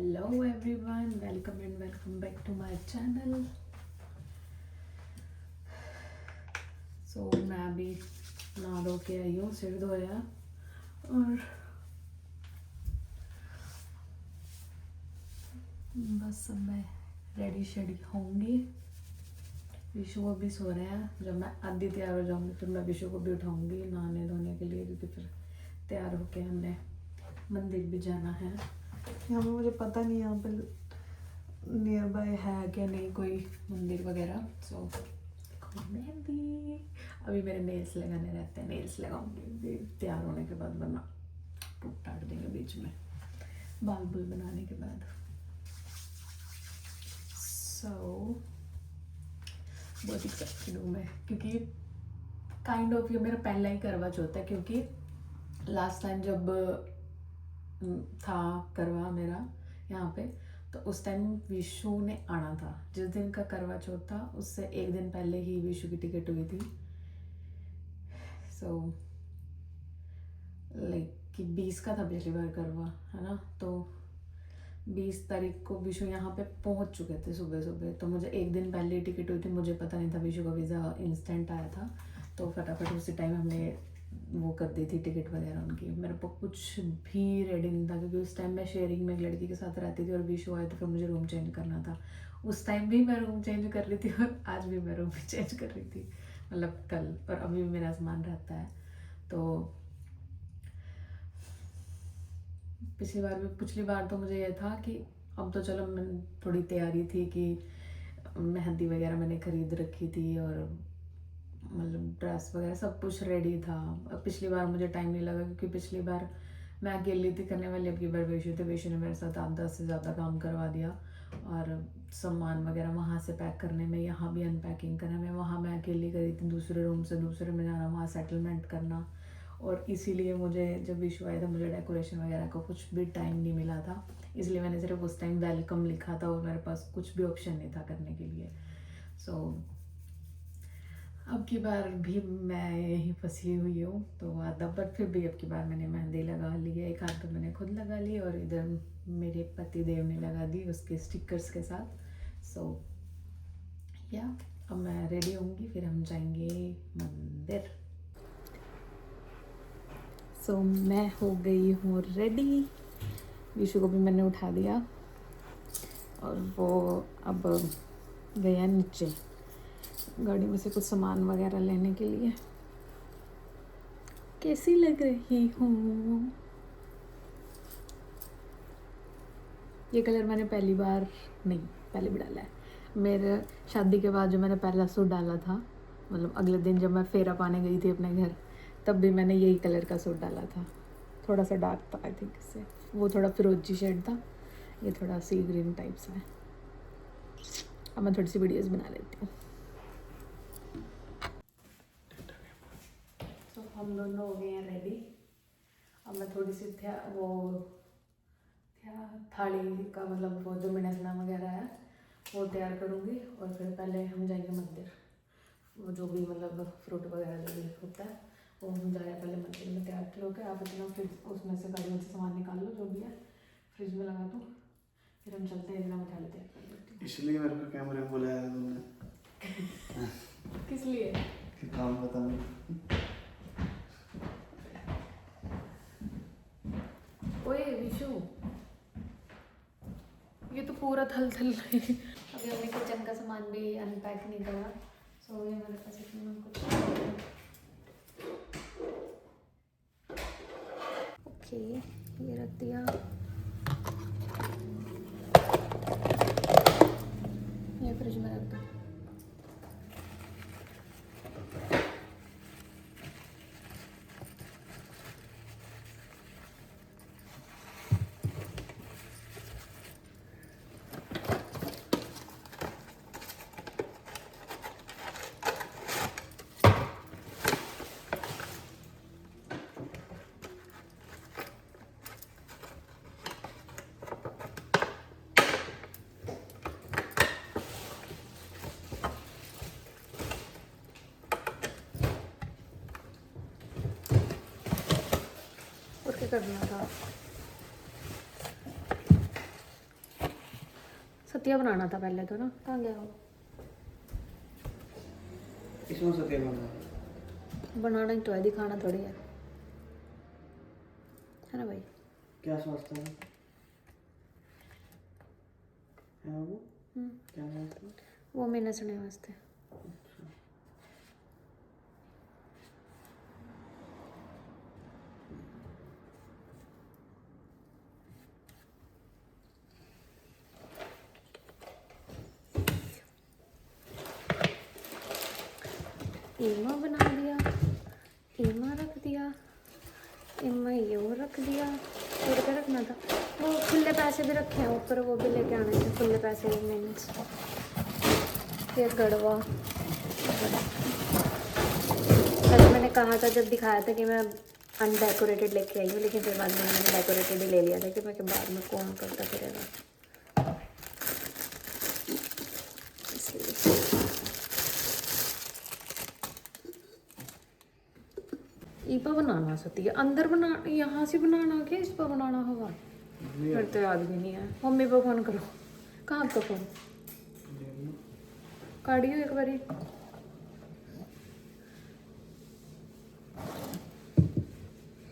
Hello everyone, welcome and welcome back to my channel. So मैं अभी नहा धो के आई हूँ, सिर धोया और बस अब मैं रेडी शेडी होंगी। विशु को भी सो रहे हैं। जब मैं आधी तैयार हो जाऊंगी फिर मैं विशु को भी उठाऊंगी नहाने धोने के लिए, क्योंकि फिर तैयार होके हमने मंदिर भी जाना है। यहाँ पे मुझे पता नहीं यहाँ पे नियर बाय है क्या नहीं कोई मंदिर वगैरह। सो मेहंदी अभी मेरे नेल्स लगाने रहते हैं, नेल्स लगाऊंगी तैयार होने के बाद, वरना टूट टाट देंगे बीच में बाल बुल बनाने के बाद। सो बहुत एक्साइटेड हूँ मैं, क्योंकि काइंड ऑफ ये मेरा पहला ही करवा चौथ है। क्योंकि लास्ट टाइम जब था करवा मेरा यहाँ पे, तो उस टाइम विशु ने आना था। जिस दिन का करवा चौथ था उससे एक दिन पहले ही विशु की टिकट हुई थी। सो लाइक कि 20 का था पिछली बार करवा, है ना। तो 20 तारीख को विशु यहाँ पे पहुँच चुके थे सुबह सुबह, तो मुझे एक दिन पहले ही टिकट हुई थी। मुझे पता नहीं था, विशु का वीज़ा इंस्टेंट आया था, तो फटाफट उसी टाइम हमने वो कर दी थी टिकट वगैरह उनकी। मेरे को कुछ भी रेडी नहीं था, क्योंकि उस टाइम मैं शेयरिंग में एक लड़की के साथ रहती थी और विशु आए तो फिर मुझे रूम चेंज करना था। उस टाइम भी मैं रूम चेंज कर रही थी और आज भी मैं रूम चेंज कर रही थी, मतलब कल, और अभी भी मेरा सामान रहता है। तो पिछली बार तो मुझे यह था कि अब तो चलो, मैं थोड़ी तैयारी थी कि मेहंदी वगैरह मैंने खरीद रखी थी और मतलब ड्रेस वगैरह सब कुछ रेडी था। अब पिछली बार मुझे टाइम नहीं लगा, क्योंकि पिछली बार मैं अकेली थी करने वाली। अब की बार विशु थे, विशु ने मेरे साथ 8-10 से ज़्यादा काम करवा दिया, और सामान वगैरह वहाँ से पैक करने में, यहाँ भी अनपैकिंग करने में, वहाँ मैं अकेली करी थी। दूसरे रूम से दूसरे में जाना, वहाँ सेटलमेंट करना, और इसीलिए मुझे जब विशु आया था मुझे डेकोरेशन वगैरह का कुछ भी टाइम नहीं मिला था। इसलिए मैंने सिर्फ उस टाइम वेलकम लिखा था और मेरे पास कुछ भी ऑप्शन नहीं था करने के लिए। सो अब की बार भी मैं यहीं फंसी हुई हूँ, तो आधा, बट फिर भी अब की बार मैंने मेहंदी लगा ली है। एक हाथ तो मैंने खुद लगा ली और इधर मेरे पति देव ने लगा दी उसके स्टिकर्स के साथ। सो या अब मैं रेडी होंगी, फिर हम जाएंगे मंदिर। सो मैं हो गई हूँ रेडी। विशु को भी मैंने उठा दिया और वो अब गया नीचे गाड़ी में से कुछ सामान वगैरह लेने के लिए। कैसी लग रही हूँ? ये कलर मैंने पहली बार नहीं, पहले भी डाला है। मेरे शादी के बाद जो मैंने पहला सूट डाला था, मतलब अगले दिन जब मैं फेरा पाने गई थी अपने घर, तब भी मैंने यही कलर का सूट डाला था। थोड़ा सा डार्क था आई थिंक इससे, वो थोड़ा फिरोजी शेड था, ये थोड़ा सी ग्रीन टाइप सा है। अब मैं थोड़ी सी वीडियोस बना लेती हूँ। तो हम दोनों हो गए हैं रेडी। अब मैं थोड़ी सी थाली का, मतलब वो जो मिठाई वगैरह है वो तैयार करूँगी, और फिर पहले हम जाएंगे मंदिर। वो जो भी मतलब फ्रूट वगैरह जो भी होता है वो हम जाए पहले मंदिर में तैयार होकर। आप इतना फ्रिज उसमें से गाड़ी में से सामान निकाल लो, जो भी है फ्रिज में लगा दो, फिर हम चलते हैं। इतना मिठाई तैयार कर लेती हूँ। इसलिए मेरे को कैमरे में बुलाया तुमने। किस लिए? काम बताऊँ। ओए विशु, ये तो पूरा थल थल अभी हमने किचन का सामान भी अनपैक नहीं करा। सो ये मेरे पास इतना कुछ ओके, ये रख दिया। ये फ्रिज में रख दो। करना था। सतिया बनाना था पहले तो ना, कहाँ गया वो? इसमें से तेल बना बनाना ही तो है, दिखाना थोड़ी है ना भाई। क्या सोचता है वो? क्या सोचता है? वो मैंने सुने वास्ते। ईमा बना दिया, ईमा रख दिया, ईमा ये वो रख दिया। और क्या रखना था? वो खुले पैसे भी रखे हैं ऊपर, वो भी लेके आने थे खुले पैसे मीन्स। ये गड़वा, पहले मैंने कहा था जब दिखाया था कि मैं अनडेकोरेटेड लेके आई हूँ, लेकिन फिर बाद में मैंने डेकोरेटेड ही ले लिया था कि मैं बाद में कौन करता फिरेगा, इसलिए। ईपा बनाना सती है, अंदर बना, यहाँ से बनाना क्या इस पर बनाना होगा? मेरे तो याद भी नहीं है। मम्मी को फोन करो। कहाँ आपका फोन? काटियो एक बारी।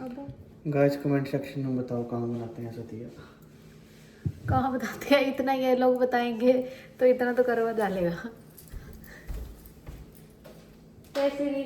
अब गाइस कमेंट सेक्शन में बताओ कहाँ बनाते हैं सतिया। कहाँ बताते हैं? इतना ये लोग बताएंगे तो इतना तो करवा डालेगा। कैसे भी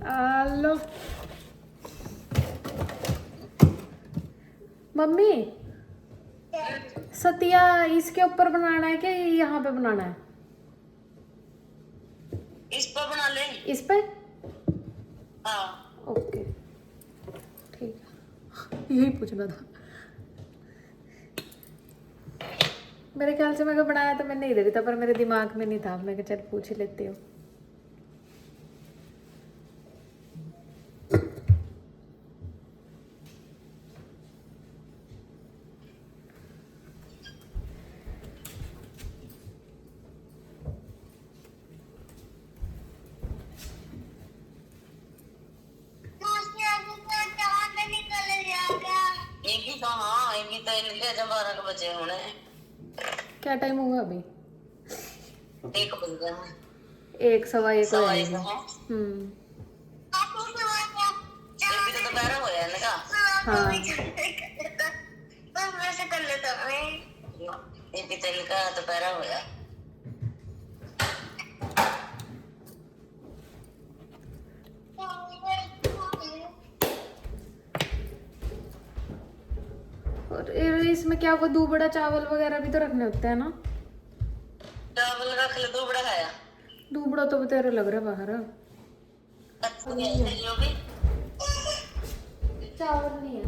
हेलो मम्मी, सतिया इसके ऊपर बनाना है क्या यहाँ पे बनाना है? इस पर बना ले। इस पे? हाँ ओके ठीक है, यही पूछना था। मेरे ख्याल से मैं बनाया तो मैंने इधर ही था, पर मेरे दिमाग में नहीं था। मैं चल पूछ ही लेती हूँ। एक ही तो, हाँ एक ही तो इनके जब 12 बजे होने। क्या टाइम हुआ अभी? 1 बज गए हैं। 1 सवा 1 सवा हो एक जाएगी। है। हम्म। एक भी तो दोपहर हो गया इनका। हाँ एक भी तो इनका दोपहर हो गया। और इसमें क्या वो दूबड़ा चावल वगैरह भी तो रखने होते हैं ना? चावल रख ले, दो बड़ा खाया। दूबड़ा तो तेरे लग रहा बाहर। जो भी चावल नहीं है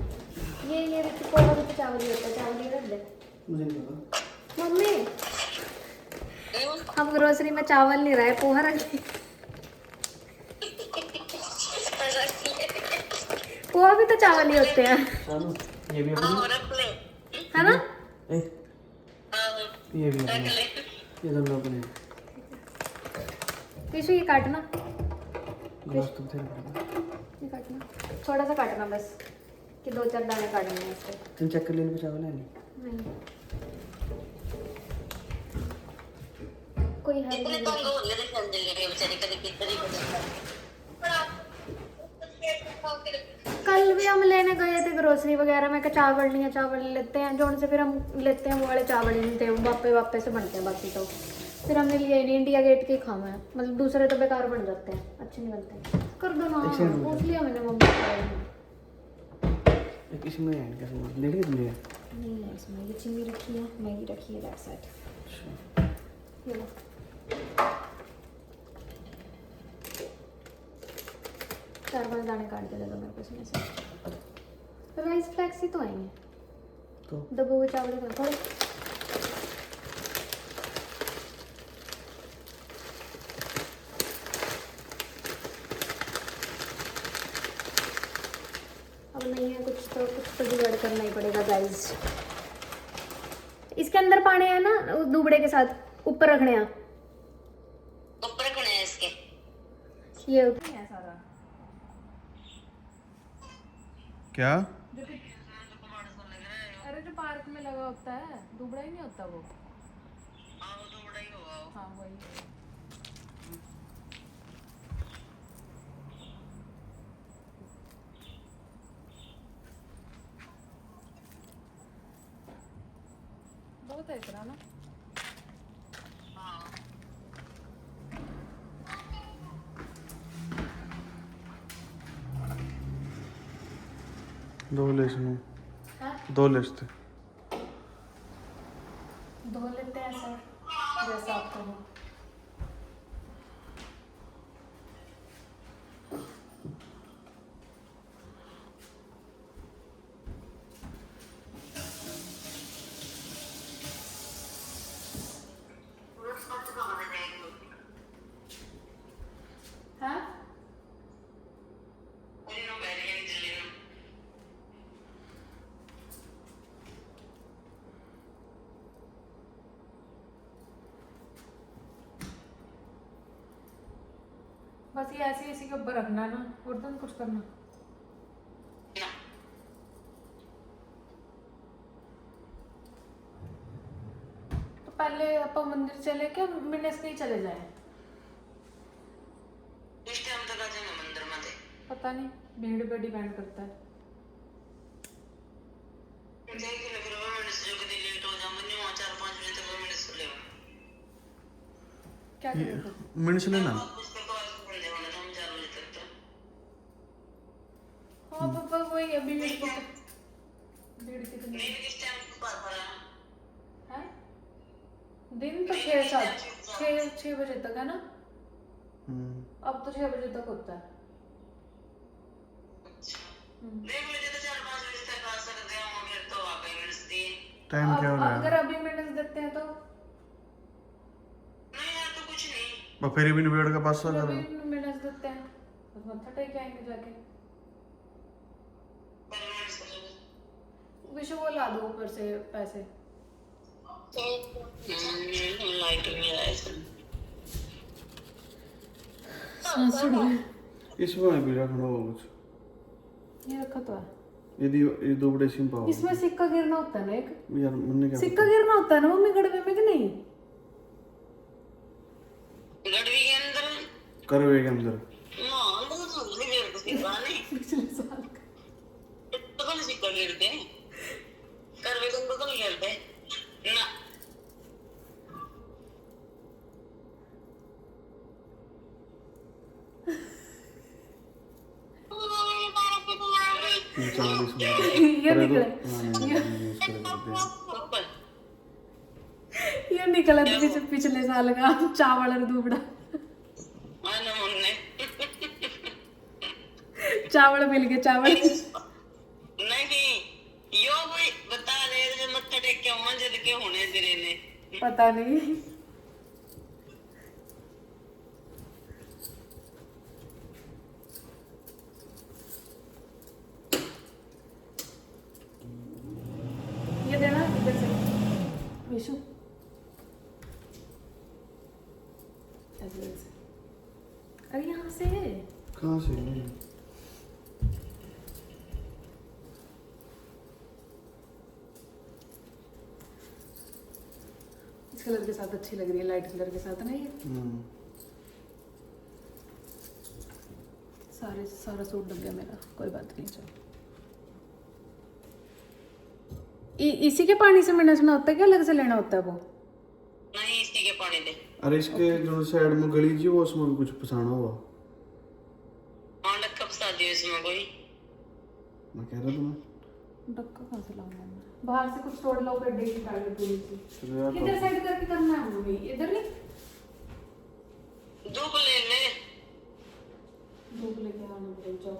ये पोहा भी तो चावल ही होता है। चावल ही रख दे मुझे नहीं पता। मम्मी। हम ग्रोसरी में चावल नहीं रहे, पोहा रख ले। पोहा भी तो चावल ही होते हैं, चलो ये भी अपनी हाँ रख ले। है ना? ए, हाँ ये भी रख अपनी, ले। ये दोनों अपने। विशु ये काटना, ग्लास तो थे ना। ये काटना, थोड़ा सा काटना बस, कि 2-4 दाने काटने हैं इसके। तुम चेक कर लेने पे चावल है नहीं। नहीं कोई है इतने नहीं। तंग हो गए थे अंजलि के बेचारी, कभी कितनी कल भी हम लेने गए थे ग्रोसरी वगैरह में, चावल नहीं है, चावल लेते हैं जोन से, फिर हम लेते हैं वो वाले चावल ही नहीं थे, वापे से बनते हैं बाकी तो। फिर हमने लिए नहीं, इंडिया गेट के ही खाना है, मतलब दूसरे तो बेकार बन जाते हैं, अच्छे नहीं बनते। कर दो ना, पूछ लिया मैंने मम्मी से। एक इसमें है क्या सामान देख लिया तुमने? नहीं है इसमें, ये चीनी रखी है, मैगी रखी है, दैट्स इट। अच्छा ये लो। चार 5 दाने काट के दे दो मेरे को इसमें से। राइस फ्लेक्स ही तो आएंगे, तो दबे हुए चावल का थोड़े। ऐड करना ही पड़ेगा गाइस। इसके अंदर पाने हैं ना दुबड़े के साथ, ऊपर रखने हैं ऊपर रखने हैं इसके। ये है सारा। क्या? अरे जो पार्क में लगा होता है, दुबड़ा ही नहीं होता वो। हाँ वो तो बड़ा ही होगा वो। हाँ वही। बहुत है इतना ना। हाँ 2 लेस में हाँ? 2 लेस थे। धो लेते हैं सर, जैसा आपको हो। हाँ बस ये ऐसे इसी के ऊपर रखना है ना, और तो नहीं कुछ करना। तो पहले आप मंदिर चले क्या मिनस के ही चले जाए? इस टाइम तक आ जाएंगे मंदिर में थे। पता नहीं, भीड़ पे डिपेंड करता है। देख ले फिर वो मैंने जो कभी लेट हो जाऊंगा नहीं, वहाँ 4-5 बजे तक वो मैंने सुन लिया। क्या करें फिर? मिनट्स लेना। उसके बाद बंदे होने तो हम 4 बजे तक तो। हाँ पापा वही अभी मेरे को भीड़ कितनी नहीं किस टाइम पर पड़ा है? दिन तो 6 बजे तक है ना। अब तो 6 बजे तक होता है। देख लीजिए तो 4-5 बजे तक आ सकते हैं, हम फिर तो वाकई में नसती। टाइम क्या हो रहा अगर है? अभी मिनट देते हैं तो नहीं यार तो कुछ नहीं। फिर भी निबेड़ का पास अभी करो। मिनट देते हैं तो मत्था टेक आएंगे जाके। पर मैं समझ विशु को ला दो ऊपर से पैसे। लाइट में आया इसमें। इसमें भी रखना होगा कुछ। ये रखा तो है। ये 2 बड़े सिम पाओ इसमें सिक्का गिरना होता है ना एक। यार मैंने क्या सिक्का गिरना होता है ना मम्मी गड़बे में कि नहीं? गड़वी के अंदर करवे के अंदर। ना अंदर तो नहीं गिर किसी नहीं। पिछले साल का। तो कौन सिक्का गिरते हैं? करवे के अंदर तो नहीं गिरते ना। ये निकला ऊपर ये निकला पिछले साल का चावल और दुबड़ा। आना मुन्ने चावल मिल गए चावल। नहीं यो कोई बता दे जो मत्था टेक के मंजद के होने तेरे ने। पता नहीं। ये देना इधर से विशु। ऐसे। अरे यहाँ से कहाँ से? इस कलर के साथ अच्छी लग रही है, लाइट कलर के साथ ना ये। सारा सूट लग गया मेरा, कोई बात नहीं। चलो इसी के पानी से मिनसना होता है क्या अलग से लेना होता है वो? नहीं इसी के पानी दे। अरे इसके जो साइड में गली जी वो उसमें भी कुछ फसाना हुआ। हाँ डक्का फंसा दियो इसमें कोई। मैं कह रहा था ना। डक्का कहाँ से लाऊंगा मैं? बाहर से कुछ तोड़ लो कर देगी गाड़ी पूरी सी। चलो यार किधर साइड करके करना है मम्मी? इधर नहीं? धूप ले ले। धूप लेके आना पड़ेगा। जाओ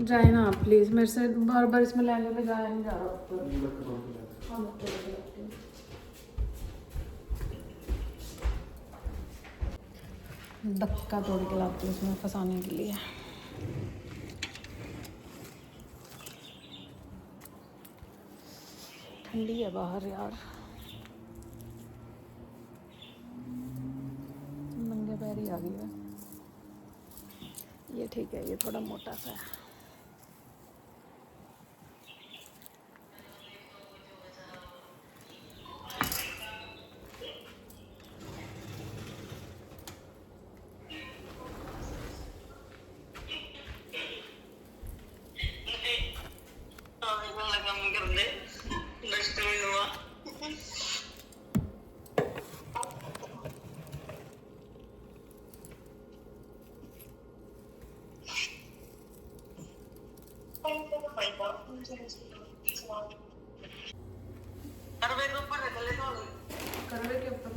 जाए ना आप प्लीज, मेरे से बार बार इसमें लहंगे में जाया नहीं जा रहा ऊपर। हाँ, मैं तेरे को लगती हूँ। डक्का तोड़ के लाती हूँ उसमें फंसाने के लिए। ठंडी है बाहर यार। नंगे पैर ही आ गई है। ये ठीक है, ये थोड़ा मोटा सा है। काम कर दे डस्टबिन हुआ। करवे के ऊपर रख ले तो करवे के ऊपर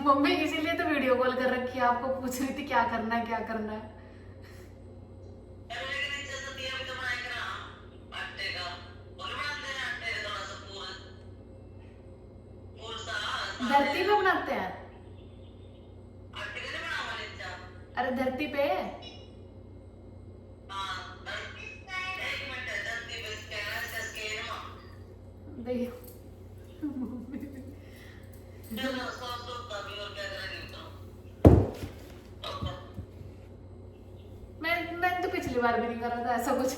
मम्मी इसीलिए तो वीडियो कॉल कर रखी है, आपको पूछ रही थी क्या करना है क्या करना है। करवे के नीचे से दिया भी तो बनाए करा आटे का और बनाते हैं आटे का थोड़ा सा पूरा सा धरती पे बनाते हैं। आटे का बनावा लेता। अरे धरती पे हां एक मिनट धरती पे स्कैनर से स्कैन देखिए चलो सॉस तभी और क्या करेंगे बताओ। मैंने तो पिछली बार भी नहीं करा था ऐसा कुछ।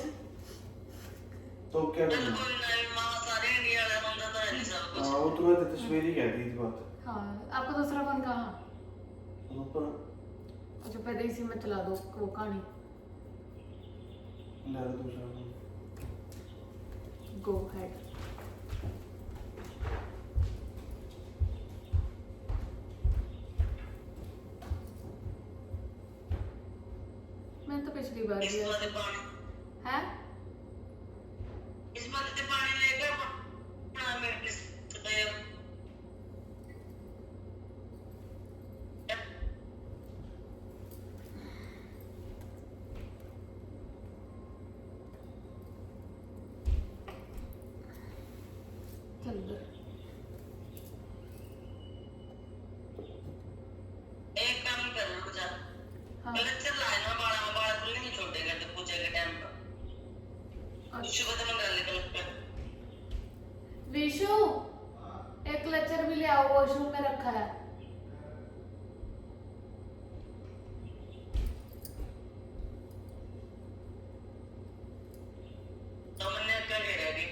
तो क्या चल करना? कोई नहीं मां सारे इंडिया वाला बंदा तो है नहीं सब कुछ। हाँ वो तो मैं तस्वीर ही कहती थी बात। हाँ, आपका दूसरा फोन कहाँ? ऊपर अच्छा पहले इसी में चला दो वो कहानी। ले लो दूसरा फोन। गो हेड। मैं तो पिछली बार भी इसमें ऐसा पानी है। इसमें पानी लेकर ना मेरे किस चल दो। एक काम करना कुछ हाँ लेक्चर लाना बाड़ा खुले नहीं छोटे करते पूछे के टाइम पर विशु को तो मैं गाली कर विशु एक क्लचर भी ले आओ, वॉशरूम में रखा है। तो मैंने क्या ले रहा है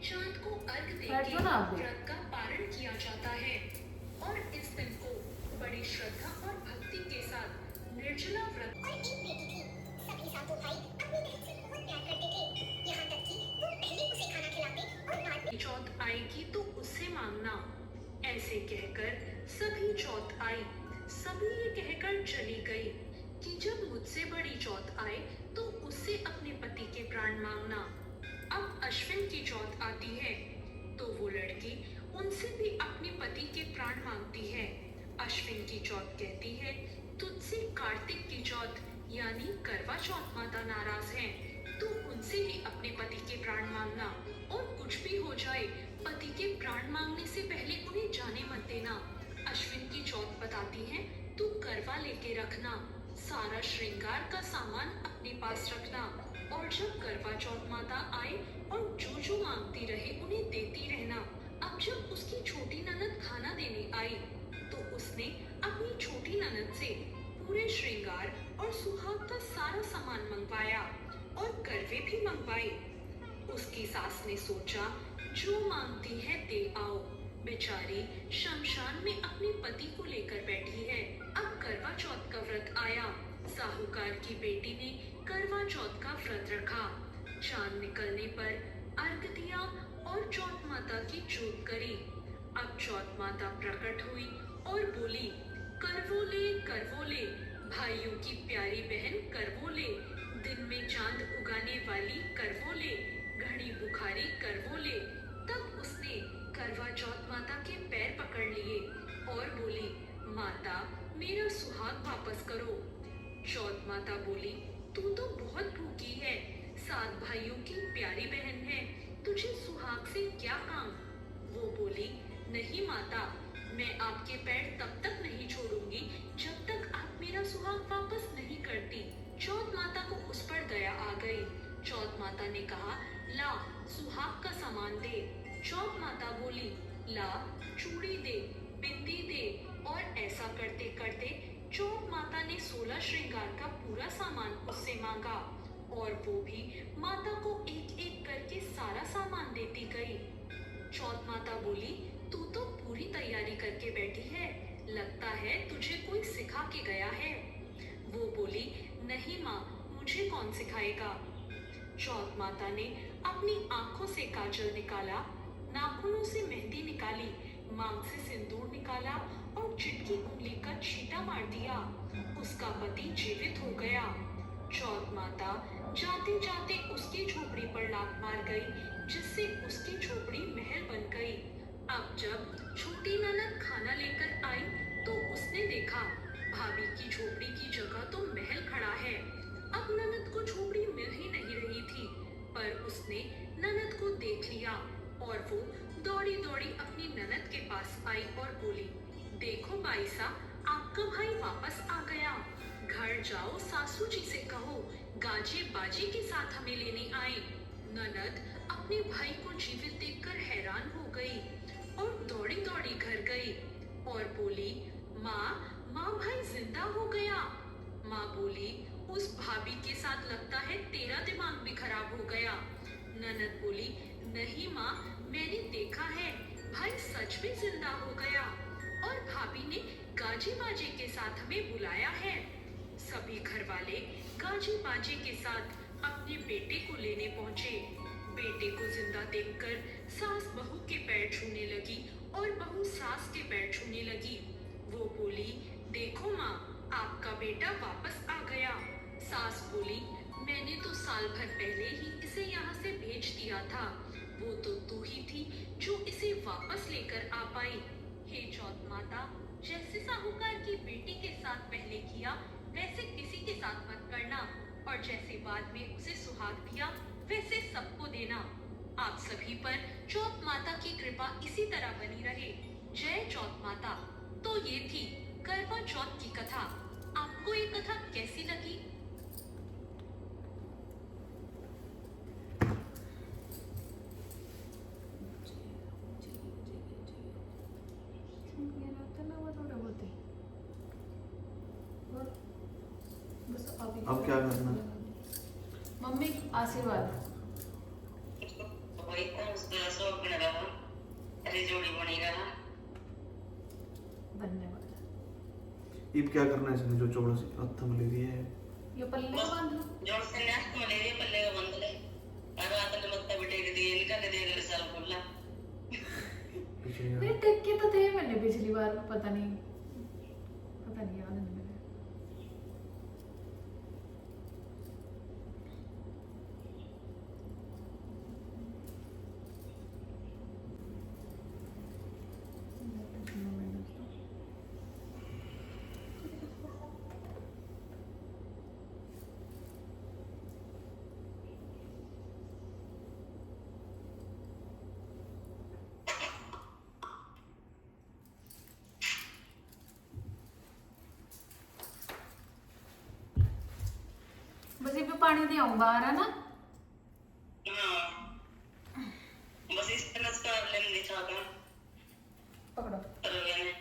चांद को अर्घ बैठ देके जाओ ना आप भी। व्रत का पारण किया जाता है और इस दिन को बड़ी श्रद्धा और भक्ति के साथ निर्जला व्रत। और एक बेटी थी। सभी सातों भाई अपनी बहन से बहुत प्यार करते थे। यहाँ तक कि वो पहले उसे खाना खिलाते और बाद में चौथ आएगी तो उससे मांगना, ऐसे कहकर सभी चौथ आई। सभी ये कहकर चली गई कि जब मुझसे बड़ी चौथ आए तो उससे अपने पति के प्राण मांगना। अब अश्विन की चौथ आती है तो वो लड़की उनसे भी अपने पति के प्राण मांगती है। अश्विन की चौथ कहती है तुझसे कार्तिक की चौथ यानी करवा चौथ माता नाराज हैं, तो उनसे ही अपने पति के प्राण मांगना। और कुछ भी हो जाए पति के प्राण मांगने से पहले उन्हें जाने मत देना। अश्विन की चौथ बताती है तू करवा लेके रखना, सारा श्रृंगार का सामान अपने पास रखना, और जब करवा चौथ माता आए और जो मांगती रहे उन्हें देती रहना। अब जब उसकी छोटी ननद खाना देने आई तो उसने अपनी छोटी ननद से पूरे श्रृंगार और सुहाग का सारा सामान मंगवाया और करवे भी मंगवाए। उसकी सास ने सोचा जो मांगती है दे आओ, बेचारी शमशान में अपने पति को लेकर बैठी है। अब करवा चौथ का व्रत आया। साहूकार की बेटी ने करवा चौथ का व्रत रखा। चांद निकलने पर अर्घ दिया और चौथ माता की जोत करी। अब चौथ माता प्रकट हुई और बोली करवोले भाइयों की प्यारी बहन करवोले, दिन में चांद उगाने वाली करवोले, घड़ी बुखारी करवोले। तब उसने करवा चौथ माता के पैर पकड़ लिए और बोली माता मेरा सुहाग वापस करो। चौथ माता बोली तू तो बहुत भूखी है, 7 भाइयों की प्यारी बहन है, तुझे सुहाग से क्या काम। वो बोली नहीं माता, मैं आपके पैर तब तक नहीं छोड़ूंगी जब तक आप मेरा सुहाग वापस नहीं गई। चौथ माता ने कहा, ला सुहाग का सामान दे। चौथ माता बोली, ला चूड़ी दे, बिंदी दे। और ऐसा करते करते चौथ माता ने 16 श्रृंगार का पूरा सामान उससे मांगा और वो भी माता को एक एक करके सारा सामान देती गई। चौथ माता बोली, तू तो पूरी तैयारी करके बैठी है, लगता है तुझे कोई सिखा के गया है। वो बोली, नहीं माँ, मुझे कौन सिखाएगा। चौथ माता ने अपनी आंखों से काजल निकाला, नाखूनों से मेहंदी निकाली, मांग से सिंदूर निकाला और चिटकी उंगली का छींटा मार दिया। उसका पति जीवित हो गया। चौथ माता जाते जाते उसकी झोपड़ी पर लात मार गई, जिससे उसकी झोपड़ी महल बन गई। अब जब छोटी ननद खाना लेकर आई तो उसने देखा भाभी की झोपड़ी की जगह तो महल खड़ा है। अब ननद को झोपड़ी मिल ही नहीं रही थी, पर उसने ननद को देख लिया और वो दौड़ी दौड़ी अपनी ननद के पास आई और बोली, देखो बाईसा, आपका भाई वापस आ गया। घर जाओ, सासू जी से कहो गाजे बाजे के साथ हमें लेने आए। ननद अपने भाई को जीवित देखकर हैरान हो गई और दौड़ी दौड़ी घर गई और बोली, माँ माँ, भाई जिंदा हो गया। माँ बोली, उस भाभी के साथ लगता है तेरा दिमाग भी खराब हो गया। ननद बोली, नहीं माँ, मैंने देखा है, भाई सच में जिंदा हो गया और भाभी ने गाजे बाजे के साथ हमें बुलाया है। सभी घर वाले गाजे बाजे के साथ अपने बेटे को लेने पहुंचे। बेटे को जिंदा देखकर सास बहू के पैर छूने लगी और बहू सास के पैर छूने लगी। वो बोली, देखो माँ, आपका बेटा वापस आ गया। सास बोली, मैंने तो साल भर पहले ही इसे यहाँ से भेज दिया था, वो तो तू ही थी जो इसे वापस लेकर आ पाई। हे चौथ माता, जैसे साहूकार की बेटी के साथ पहले किया वैसे किसी के साथ मत करना और जैसे बाद में उसे सुहाग दिया वैसे सबको देना। आप सभी पर चौथ माता की कृपा इसी तरह बनी रहे। जय चौथ माता। तो ये थी करवा चौथ की कथा। आपको ये कथा कैसी लगी? अब क्या करना? मम्मी आशीर्वाद। वही तो उसका शौकीन रहा, अरे जोड़ी बनी रहा। धन्यवाद। अब क्या करना है इसने जो चोड़ा से हथ में ले रही है? ये पल्ले में बांध लो। जोड़ से नाश्त में ले रही पल्ले का बंद ले। और रात ने मत्ता बिटे के दिए, इनका के दिए साल खुला। नहीं, टिक्के तो थे मैंने पिछली बार, पता नहीं याद नहीं मेरे। बस ये भी पानी दिया हूँ बाहर, है ना? हाँ, बस इस तरह से कर लेंगे चाहता। पकड़ो। करोगे ने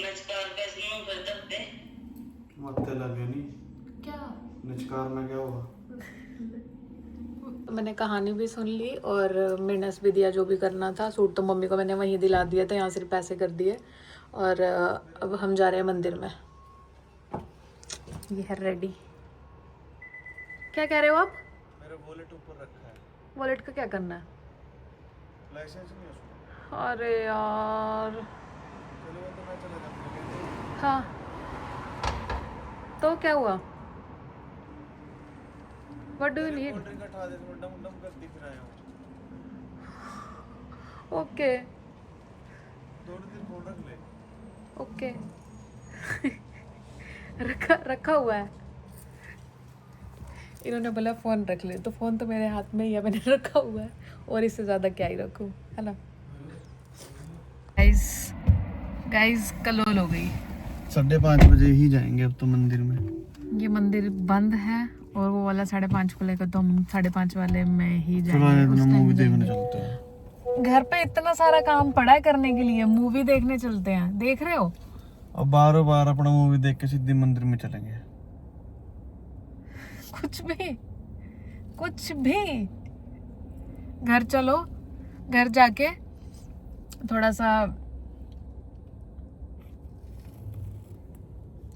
नचकार कैसे मुंह पर दब दे। मत्ते लगे नहीं। क्या? निचकार में क्या हुआ? मैंने कहानी भी सुन ली और मिनस भी दिया, जो भी करना था। सूट तो मम्मी को मैंने वहीं दिला दिया था, यहाँ सिर्फ पैसे कर दिए। और अब हम जा रहे हैं मंदिर में। ये है रेडी। क्या कह रहे हो आप? मेरा वॉलेट ऊपर रखा है। वॉलेट का क्या करना है? लाइसेंस नहीं है उसमें। अरे यार। चलो तो मैं चला जाऊंगा। हाँ, तो क्या हुआ? What do you need? Cold drink उठा दे, तो डम डम करती फिर आया हूँ। ओके थोड़ी देर फोन रख ले। ओके। रखा हुआ है। इन्होंने बोला फ़ोन रख ले, तो फ़ोन तो मेरे हाथ में ही है, मैंने रखा हुआ है। और इससे ज़्यादा क्या ही रखूँ, है ना? गाइस कलोल हो गई। 5:30 बजे ही जाएंगे अब तो मंदिर में। ये मंदिर बंद है और वो वाला 5:30 को लेकर, तो हम 5:30 वाले में ही चलो जाएंगे। उस टाइम मूवी देखने जाएंगे। चलते हैं। घर पे इतना सारा काम पड़ा है करने के लिए, मूवी देखने चलते हैं, देख रहे हो? अब बार बार अपना मूवी देख के सीधे मंदिर में चलेंगे। कुछ भी घर चलो, घर जाके थोड़ा सा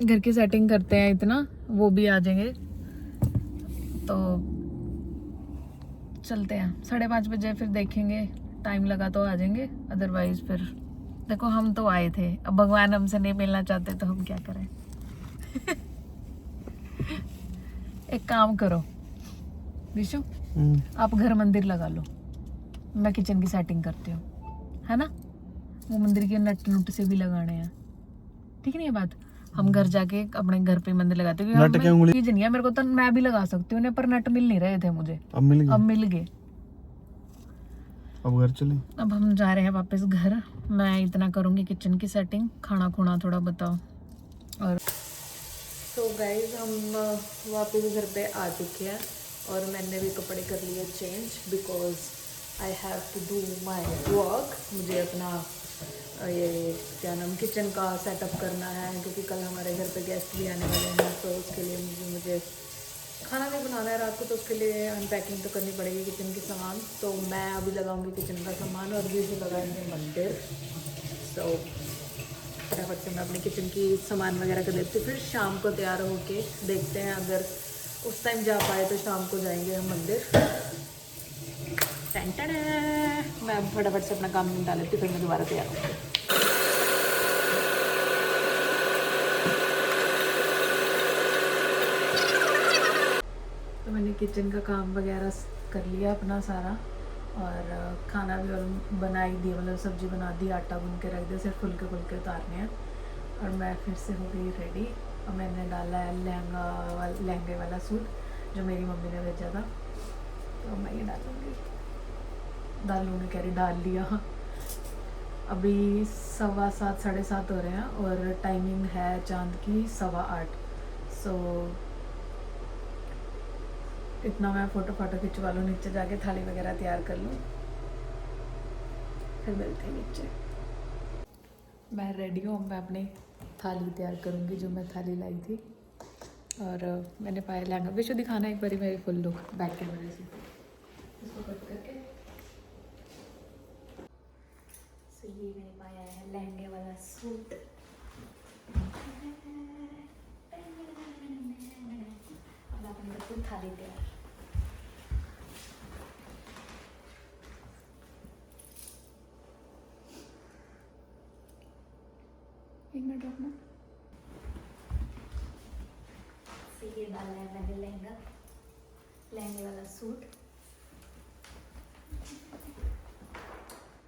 घर की सेटिंग करते हैं, इतना वो भी आ जाएंगे तो चलते हैं। 5:30 बजे फिर देखेंगे, टाइम लगा तो आ जाएंगे, अदरवाइज फिर देखो हम तो आए थे, अब भगवान हमसे नहीं मिलना चाहते तो हम क्या करें। एक काम करो विशु, आप घर मंदिर लगा लो, मैं किचन की सेटिंग करती हूँ, है ना? वो मंदिर के नट नुट से भी लगाने हैं, ठीक नहीं है बात? हम घर जाके अपने घर पे मंदिर लगाते हैं, नट क्या उंगली? चीज नहीं है मेरे को, तो मैं भी लगा सकती हूँ, पर नट मिल नहीं रहे थे मुझे, अब मिल गए। अब मिल गए। अब घर चले। अब हम जा रहे हैं वापस घर, मैं इतना करूँगी किचन की सेटिंग, खाना खुना थोड़ा बताओ। और तो गाइज हम वापस घर पे आ चुके हैं और मैंने भी कपड़े कर लिए change, because I have to do my work. मुझे अपना ये क्या नाम किचन का सेटअप करना है, क्योंकि कल हमारे घर पे गेस्ट भी आने वाले हैं, तो उसके लिए मुझे खाना भी बनाना है रात को, तो उसके लिए अनपैकिंग तो करनी पड़ेगी किचन के सामान। तो मैं अभी लगाऊंगी किचन का सामान और भी लगाएंगे मंदिर। तो फटाफट से मैं अपने किचन की सामान वगैरह कर देती हूँ, फिर शाम को तैयार होके देखते हैं, अगर उस टाइम जा पाए तो शाम को जाएंगे हम मंदिर। टेंशन है, मैं फटाफट से अपना काम निपटा लेती हूँ, फिर मैं दोबारा तैयार होती हूँ। तो मैंने किचन का काम वगैरह कर लिया अपना सारा, और खाना भी बना ही दिया, मतलब सब्जी बना दी, आटा गूंद के रख दिया, सिर्फ फुल्के उतारने हैं। और मैं फिर से हो गई रेडी, और मैंने डाला है लहंगे वाला सूट जो मेरी मम्मी ने भेजा था, तो मैं ये डालूंगी कह रही, डाल लिया। अभी 7:15 7:30 हो रहे हैं और टाइमिंग है चांद की 8:15। सो इतना मैं फ़ोटो खिंचवा लूँ, नीचे जाके थाली वगैरह तैयार कर लूँ, फिर मिलते हैं नीचे। मैं रेडी हूँ, मैं अपनी थाली तैयार करूँगी, जो मैं थाली लाई थी। और मैंने पाया लहंगा, विशु दिखाना एक बारी मेरी फुल लुक बैक कैमरे से, इसको कट करके। सो ये मैंने पाया है लहंगे वाला सूट। अब अपनी बिल्कुल थाली तैयार। एक मिनट रुकना। ये डाला है मैंने लहंगे वाला सूट।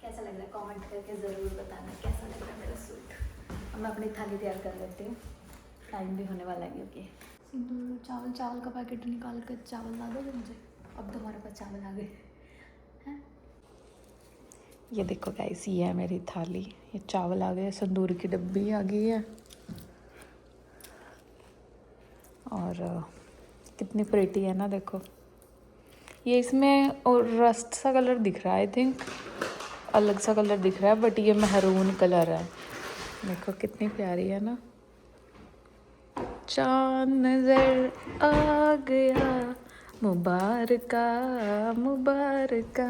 कैसा लग रहा है कमेंट करके ज़रूर बताना, कैसा लग रहा है मेरा सूट। अब मैं अपनी थाली तैयार कर लेती हूँ, टाइम भी होने वाला है, क्योंकि चावल का पैकेट निकाल कर चावल ला दोगे मुझे? अब तो हमारे पास चावल आ गए हैं। ये देखो गाइस, ये है मेरी थाली, ये चावल आ गए, तंदूर की डब्बी आ गई है, और कितनी प्रेटी है ना, देखो। ये इसमें और रस्ट सा कलर दिख रहा है, आई थिंक अलग सा कलर दिख रहा है, बट ये महरून कलर है। देखो कितनी प्यारी है ना। चांद नजर आ गया, मुबारका मुबारका।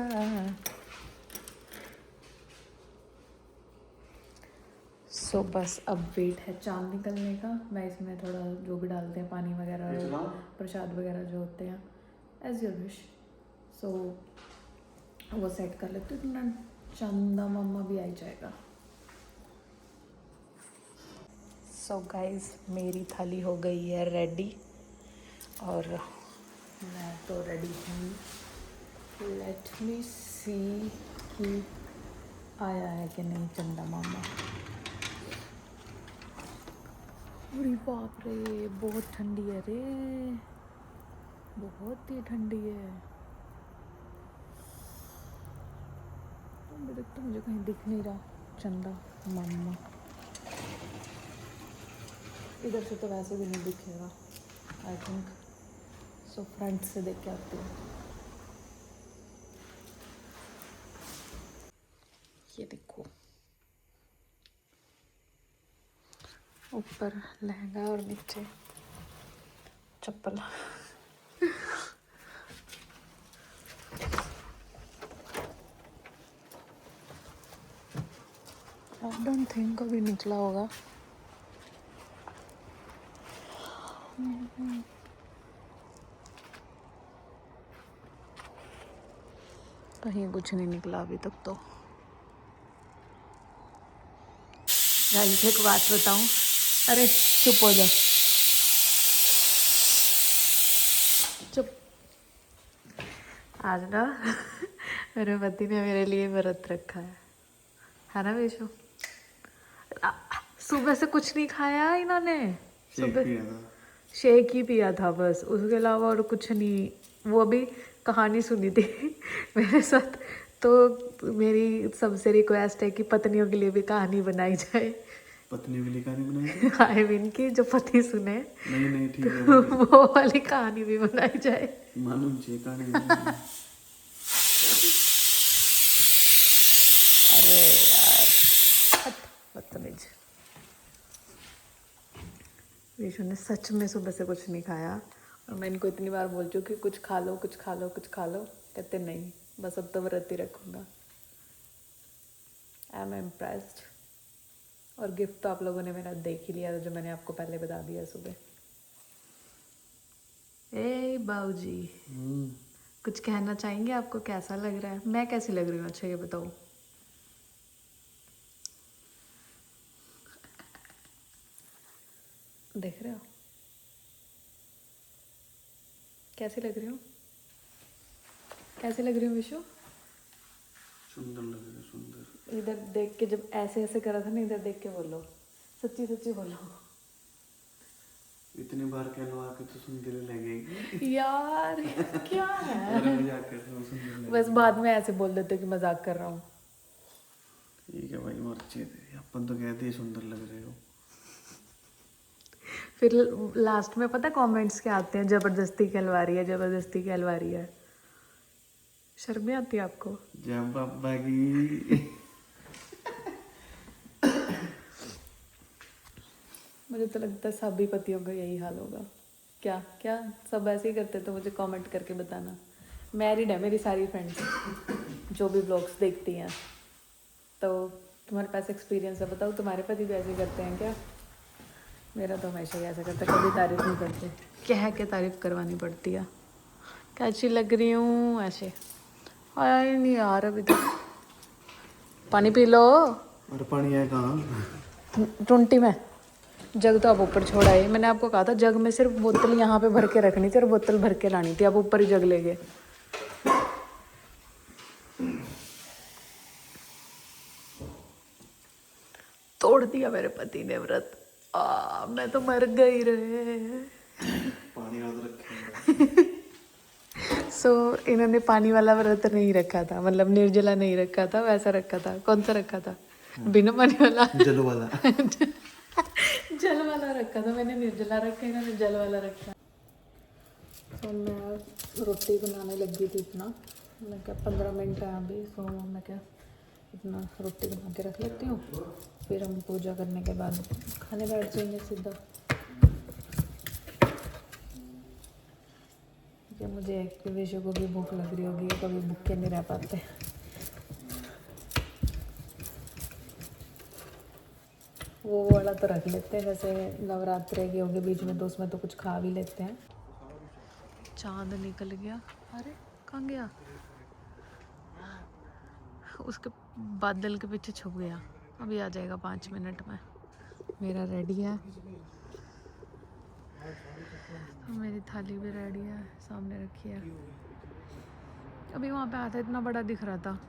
सो बस अब वेट है चांद निकलने का। मैं इसमें थोड़ा जो भी डालते हैं, पानी वगैरह, प्रसाद वगैरह जो होते हैं, एज योर विश। सो वो सेट कर लेते हैं, ना चंदा मम्मा भी आ जाएगा। सो गाइज, मेरी थाली हो गई है रेडी, और मैं तो रेडी हूँ। लेट मी सी कि आया है कि नहीं चंदा मामा। अरे बाप रे, बहुत ठंडी है रे, बहुत ही ठंडी है। अभी तक तो मुझे कहीं दिख नहीं रहा चंदा मामा। इधर से तो वैसे भी नहीं दिखेगा आई थिंक, सो फ्रंट से देख के आती हूँ। ये देखो ऊपर लहंगा और नीचे चप्पल। आई डोंट थिंक अभी निकला होगा। कहीं कुछ नहीं निकला अभी तक तो। गाइस एक बात बताऊं, अरे चुप हो जा, चुप। आज ना मेरे पति ने मेरे लिए व्रत रखा है ना विशु? सुबह से कुछ नहीं खाया इन्होंने, सुबह शेक ही पिया था बस, उसके अलावा और कुछ नहीं। वो भी कहानी सुनी थी मेरे साथ, तो मेरी सबसे रिक्वेस्ट है कि पत्नियों के लिए भी कहानी बनाई जाए। पत्नी के लिए कहानी बनाई? आई मीन की जो पति सुने नहीं नहीं ठीक है, वो वाली कहानी भी बनाई जाए। मालूम चाहिए कहानी। अरे यार बदतमीज। विशु ने सच में सुबह से कुछ नहीं खाया और मैं इनको इतनी बार बोल चुकी कुछ खा लो कुछ खा लो कुछ खा लो, कहते नहीं बस अब तो व्रत ही रखूँगा। I am impressed. और गिफ्ट तो आप लोगों ने मेरा देख ही लिया था जो मैंने आपको पहले बता दिया सुबह। ए बाबूजी कुछ कहना चाहेंगे? आपको कैसा लग रहा है? मैं कैसी लग रही हूँ? अच्छा ये बताओ। देख रहे हो कैसी लग रही हूँ? कैसी लग रही हूँ विशु? सुंदर लग रही है, सुंदर। इधर देख के जब ऐसे ऐसे करा था ना, इधर देख के बोलो, सच्ची सच्ची बोलो। इतनी बार कहलो आके तो सुंदर लगेगी यार क्या है? अरे मजाक कर रहा हूँ, सुंदर लगेगी। बस बाद में ऐसे बोल देते कि मजाक कर रहा हूँ। ठीक है भाई, मर्जी है तेरी, अपन तो कहते ही सुंदर लग रहे हो। फिर लास्ट में पता कमेंट्स क्या आते हैं, जबरदस्ती कहलवा रही है, जबरदस्ती कहलवा रही है। शर्म नहीं आती आपको? जब पापा की मुझे तो लगता है सभी पतियों का यही हाल होगा। क्या क्या सब ऐसे ही करते तो मुझे कमेंट करके बताना। मैरिड है मेरी सारी फ्रेंड्स जो भी ब्लॉग्स देखती हैं, तो तुम्हारे पास एक्सपीरियंस है, बताओ तुम्हारे पति भी ऐसे करते हैं क्या? मेरा तो हमेशा ही ऐसा करता, कभी तारीफ नहीं करते, कह के तारीफ करवानी पड़ती है। कैसी लग रही हूँ ऐसे? आया नहीं यार अभी तक। पानी पी लो। और पानी है कहाँ? टुंटी में जग तो आप ऊपर छोड़ा है। मैंने आपको कहा था जग में सिर्फ बोतल यहाँ पे भर के रखनी थी और बोतल भर के लानी थी, आप ऊपर ही जग ले गए। तोड़ दिया मेरे पति ने व्रत। मैं तो मर गई रे। पानी याद रखेंगे। सो इन्होंने पानी वाला व्रत नहीं रखा था, मतलब निर्जला नहीं रखा था, वैसा रखा था। कौन सा रखा था? बिना पानी वाला, जल वाला। जल वाला रखा था मैंने, निर्जला रखा, इन्होंने जल वाला रखा। तो मैं रोटी बनाने लगी थी इतना, मैं क्या 15 मिनट है अभी, तो मैं क्या इतना रोटी बना के रख लेती हूँ, फिर हम पूजा करने के बाद खाने बैठ जाएंगे सीधा। कि मुझे एक विशु को भी भूख लग रही होगी, कभी भूखे नहीं रह पाते। वो वाला तो रख लेते हैं, जैसे नवरात्रे के होंगे बीच में तो उसमें तो कुछ खा भी लेते हैं। चांद निकल गया। अरे कहाँ गया? उसके बादल के पीछे छुप गया। अभी आ जाएगा 5 मिनट में। मेरा रेडी है, मेरी थाली भी रेडी है, सामने रखी है। अभी वहाँ पे आया था, इतना बड़ा दिख रहा था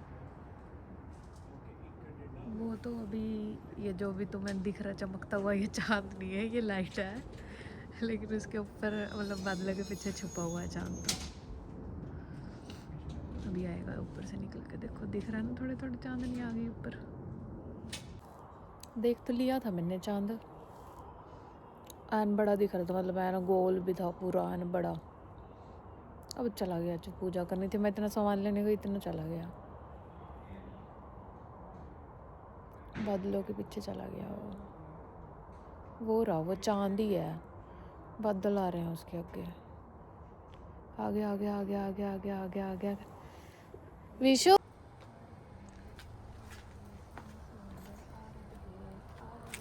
वो, तो अभी ये जो भी तुम्हें दिख रहा चमकता हुआ ये चांद नहीं है, ये लाइट है, लेकिन उसके ऊपर मतलब बादलों के पीछे छुपा हुआ है चांद। तो अभी आएगा ऊपर से निकल के, देखो दिख रहा है ना, थोड़े थोड़े चांदनी आ गई ऊपर। देख तो लिया था मैंने चांद, एन बड़ा दिख रहा था, मतलब एन गोल भी था पूरा, एन बड़ा। अब चला गया, जो पूजा करनी थी, मैं इतना सामान लेने गई, इतना चला गया, बादलों के पीछे चला गया वो रहा, वो चांद ही है, बादल आ रहे हैं उसके आगे, आगे आगे आगे आगे आगे आगे आगे आगे। विशु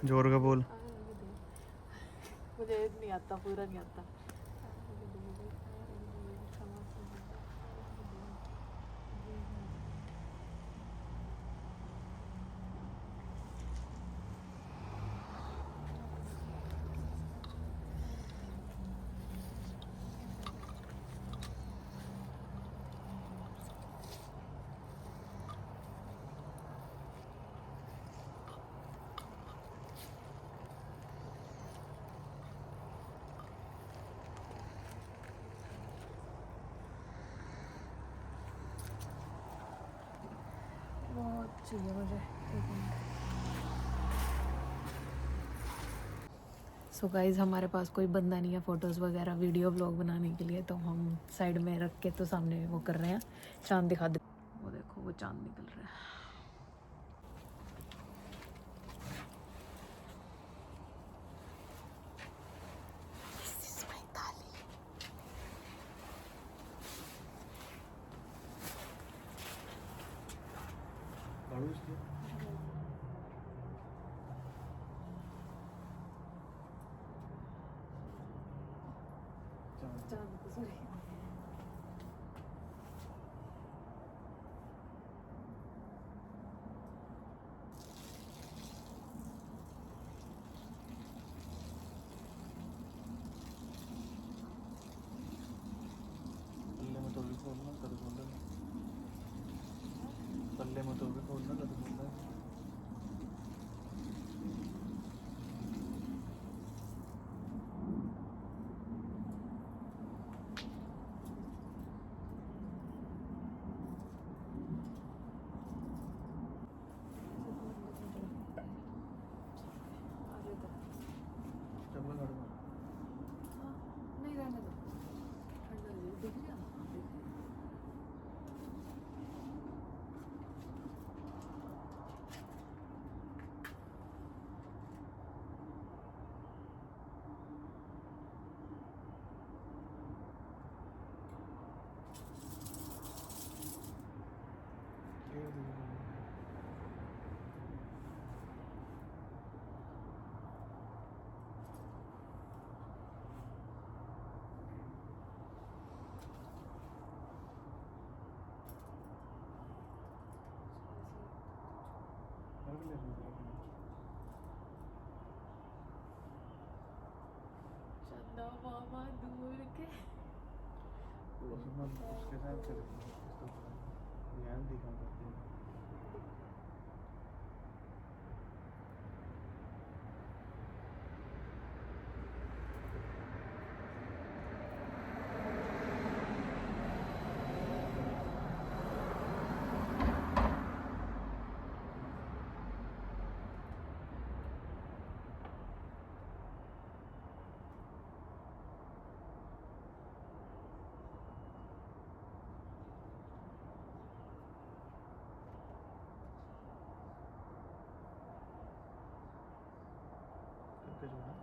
जोर का बोल। मुझे नहीं आता, पूरा नहीं आता। बहुत चाहिए मुझे, एक मिनट। सो गाइज, हमारे पास कोई बंदा नहीं है फ़ोटोज़ वगैरह वीडियो ब्लॉग बनाने के लिए, तो हम साइड में रख के तो सामने वो कर रहे हैं, चांद दिखा दे। वो देखो, वो चांद निकल रहा है। This is my थाली। चांद को सॉरी। पल्ले में तो भी खोलना, कद खोलना, पल्ले में तो भी खोलना, कद खोलना। चप्पल काट दो। नहीं रहने दो, ठंडा हो जाएगी, दिख गया ना? हाँ, दिख गया। चंदा मामा दूर के उसके साथ चले ध्यान दिखा करते हैं। सबके जोड़ा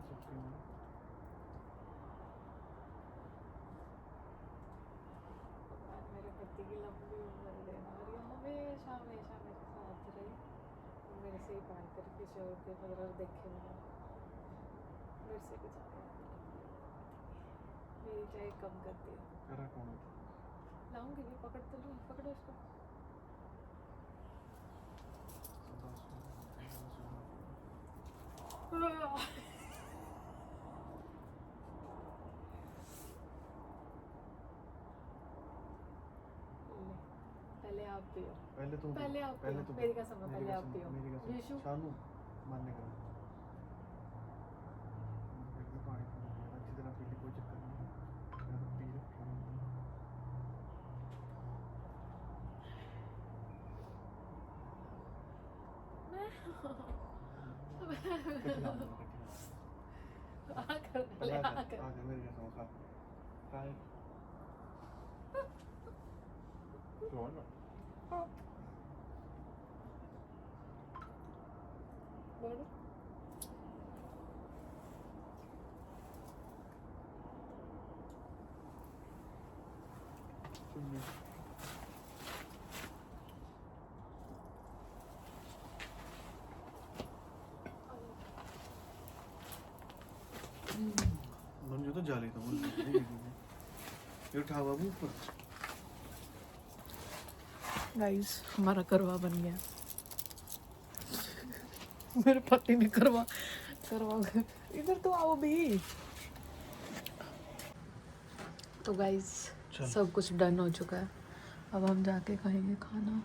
सबके में मेरे पति की लंबी उम्र देना और ये हमेशा हमेशा मेरे साथ रहे, और मेरे से ही प्यार करे, किसी और के मतलब देखे मैंने मेरे से कुछ मेरी चाय कम कर दिया। करा कौन था? लाऊंगी भी, पकड़ तो लूँ, पकड़ो इसको। पहले आप पियो, पहले तो पहले आप पियो, मेरी कसम है, पहले आप पियो। यीशु शानू मानने का पानी अच्छी तरह पी ली, कोई चक्कर नहीं, पी लो आकर मेरे जैसा हो खा हाय बन जो तो जाली तो बोल ये उठा बाबू ऊपर गाइस हमारा करवा बन गया। मेरे पति ने करवा इधर तो आओ भी। तो गाइस सब कुछ डन हो चुका है। अब हम जाके खाएंगे खाना,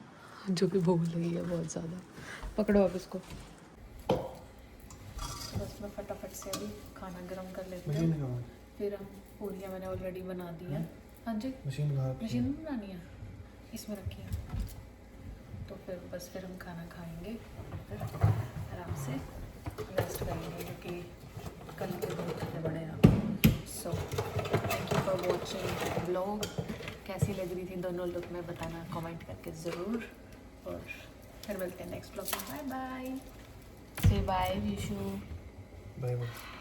जो कि भूख लगी है बहुत ज़्यादा। पकड़ो अब इसको। बस मैं फटाफट से अभी खाना गर्म कर लेती हूँ, फिर हम पूरियाँ मैंने ऑलरेडी बना दी हैं। हाँ जी मशीन मशीन में बनानी है, इसमें रखी है। तो फिर हम खाना खाएंगे, फिर आराम से रेस्ट करेंगे क्योंकि कल के बहुत थके बड़े हैं। So thank you for watching blog. कैसी लग रही थी दोनों लुक में बताना कमेंट करके ज़रूर, और फिर मिलते हैं नेक्स्ट ब्लॉग में। Bye bye, say bye Vishu. Bye bye.